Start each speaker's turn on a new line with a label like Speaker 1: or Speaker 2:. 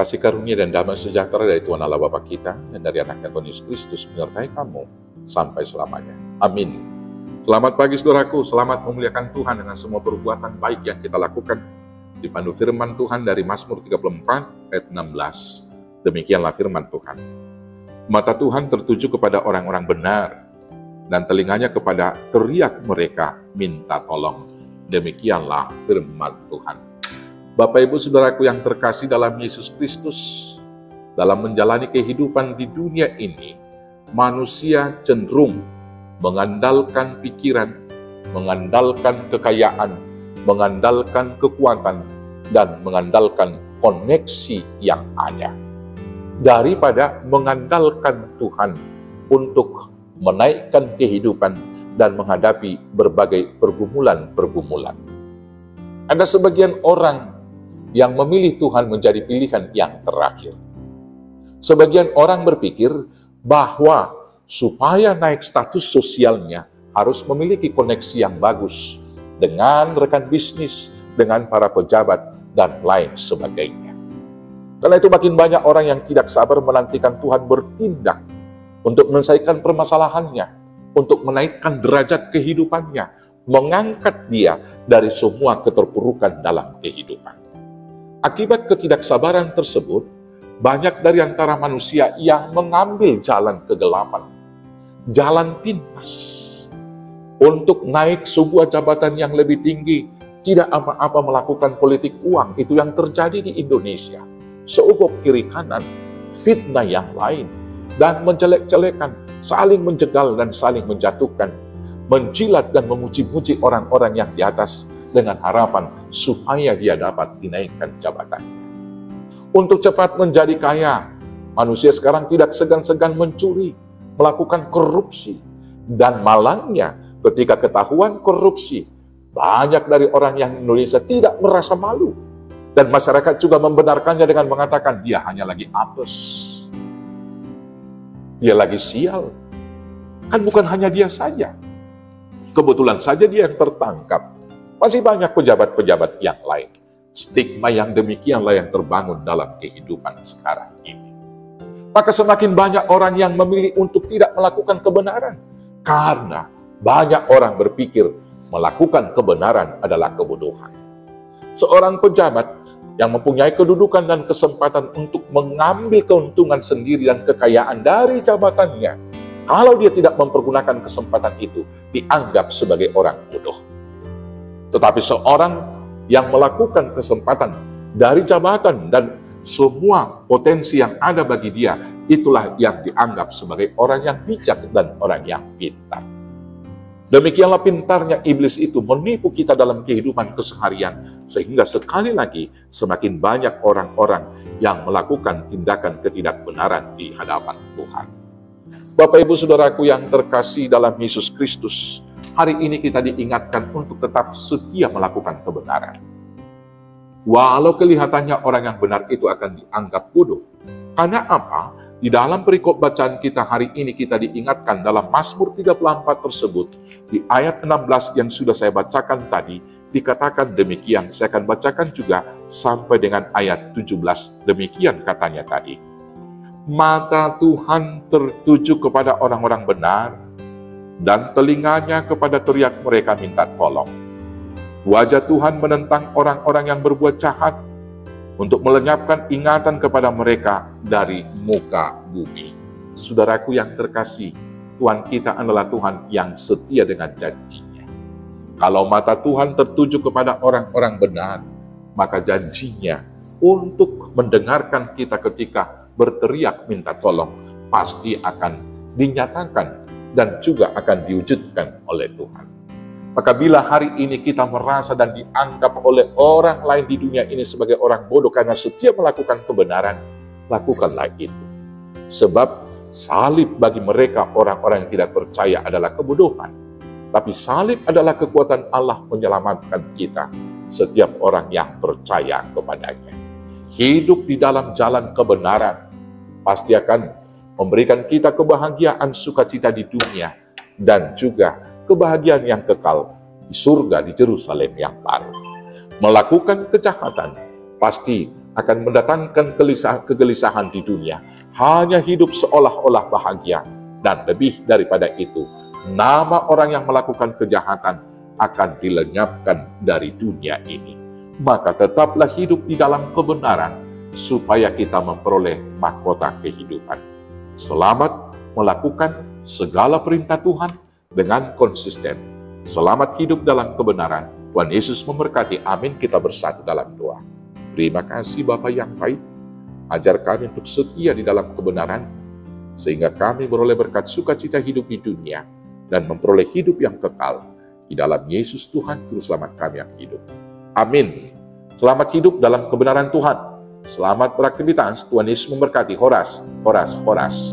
Speaker 1: Kasih karunia dan damai sejahtera dari Tuhan Allah Bapa kita dan dari anaknya Tuhan Yesus Kristus menyertai kamu sampai selamanya. Amin. Selamat pagi saudaraku, selamat memuliakan Tuhan dengan semua perbuatan baik yang kita lakukan. Dipandu firman Tuhan dari Mazmur 34 ayat 16. Demikianlah firman Tuhan. Mata Tuhan tertuju kepada orang-orang benar, dan telinganya kepada teriak mereka minta tolong. Demikianlah firman Tuhan. Bapak Ibu Saudaraku yang terkasih dalam Yesus Kristus, dalam menjalani kehidupan di dunia ini, manusia cenderung mengandalkan pikiran, mengandalkan kekayaan, mengandalkan kekuatan, dan mengandalkan koneksi yang ada, daripada mengandalkan Tuhan untuk menaikkan kehidupan dan menghadapi berbagai pergumulan-pergumulan. Ada sebagian orang yang memilih Tuhan menjadi pilihan yang terakhir. Sebagian orang berpikir bahwa supaya naik status sosialnya harus memiliki koneksi yang bagus dengan rekan bisnis, dengan para pejabat, dan lain sebagainya. Karena itu makin banyak orang yang tidak sabar menantikan Tuhan bertindak untuk menyelesaikan permasalahannya, untuk menaikkan derajat kehidupannya, mengangkat dia dari semua keterpurukan dalam kehidupan. Akibat ketidaksabaran tersebut, banyak dari antara manusia yang mengambil jalan kegelapan, jalan pintas, untuk naik sebuah jabatan yang lebih tinggi, tidak apa-apa melakukan politik uang. Itu yang terjadi di Indonesia. Seubuk kiri kanan, fitnah yang lain, dan menjelek-jelekan, saling menjegal dan saling menjatuhkan, menjilat dan memuji-muji orang-orang yang di atas dengan harapan supaya dia dapat dinaikkan jabatannya. Untuk cepat menjadi kaya, manusia sekarang tidak segan-segan mencuri, melakukan korupsi, dan malangnya ketika ketahuan korupsi, banyak dari orang yang Indonesia tidak merasa malu, dan masyarakat juga membenarkannya dengan mengatakan dia hanya lagi apes, dia lagi sial. Kan bukan hanya dia saja, kebetulan saja dia yang tertangkap. Masih banyak pejabat-pejabat yang lain. Stigma yang demikianlah yang terbangun dalam kehidupan sekarang ini. Maka semakin banyak orang yang memilih untuk tidak melakukan kebenaran. Karena banyak orang berpikir melakukan kebenaran adalah kebodohan. Seorang pejabat yang mempunyai kedudukan dan kesempatan untuk mengambil keuntungan sendiri dan kekayaan dari jabatannya, kalau dia tidak mempergunakan kesempatan itu, dianggap sebagai orang bodoh. Tetapi seorang yang melakukan kesempatan dari jabatan dan semua potensi yang ada bagi dia, itulah yang dianggap sebagai orang yang bijak dan orang yang pintar. Demikianlah pintarnya iblis itu menipu kita dalam kehidupan keseharian, sehingga sekali lagi semakin banyak orang-orang yang melakukan tindakan ketidakbenaran di hadapan Tuhan. Bapak Ibu Saudaraku yang terkasih dalam Yesus Kristus, hari ini kita diingatkan untuk tetap setia melakukan kebenaran. Walau kelihatannya orang yang benar itu akan dianggap bodoh. Karena apa? Di dalam perikop bacaan kita hari ini kita diingatkan dalam Mazmur 34 tersebut, di ayat 16 yang sudah saya bacakan tadi, dikatakan demikian. Saya akan bacakan juga sampai dengan ayat 17. Demikian katanya tadi. Mata Tuhan tertuju kepada orang-orang benar, dan telinganya kepada teriak mereka minta tolong. Wajah Tuhan menentang orang-orang yang berbuat jahat, untuk melenyapkan ingatan kepada mereka dari muka bumi. Saudaraku yang terkasih, Tuhan kita adalah Tuhan yang setia dengan janjinya. Kalau mata Tuhan tertuju kepada orang-orang benar, maka janjinya untuk mendengarkan kita ketika berteriak minta tolong pasti akan dinyatakan dan juga akan diwujudkan oleh Tuhan. Maka bila hari ini kita merasa dan dianggap oleh orang lain di dunia ini sebagai orang bodoh karena setia melakukan kebenaran, lakukanlah itu. Sebab salib bagi mereka orang-orang yang tidak percaya adalah kebodohan. Tapi salib adalah kekuatan Allah menyelamatkan kita, setiap orang yang percaya kepadanya. Hidup di dalam jalan kebenaran pasti akan memberikan kita kebahagiaan sukacita di dunia dan juga kebahagiaan yang kekal di surga di Yerusalem yang baru. Melakukan kejahatan pasti akan mendatangkan kegelisahan di dunia. Hanya hidup seolah-olah bahagia. Dan lebih daripada itu, nama orang yang melakukan kejahatan akan dilenyapkan dari dunia ini. Maka tetaplah hidup di dalam kebenaran, supaya kita memperoleh mahkota kehidupan. Selamat melakukan segala perintah Tuhan dengan konsisten. Selamat hidup dalam kebenaran. Tuhan Yesus memberkati. Amin. Kita bersatu dalam doa. Terima kasih Bapa yang baik. Ajar kami untuk setia di dalam kebenaran, sehingga kami beroleh berkat sukacita hidup di dunia dan memperoleh hidup yang kekal di dalam Yesus Tuhan Juru Selamat kami yang hidup. Amin. Selamat hidup dalam kebenaran Tuhan. Selamat beraktivitas. Tuhan Yesus memberkati. Horas, horas, horas.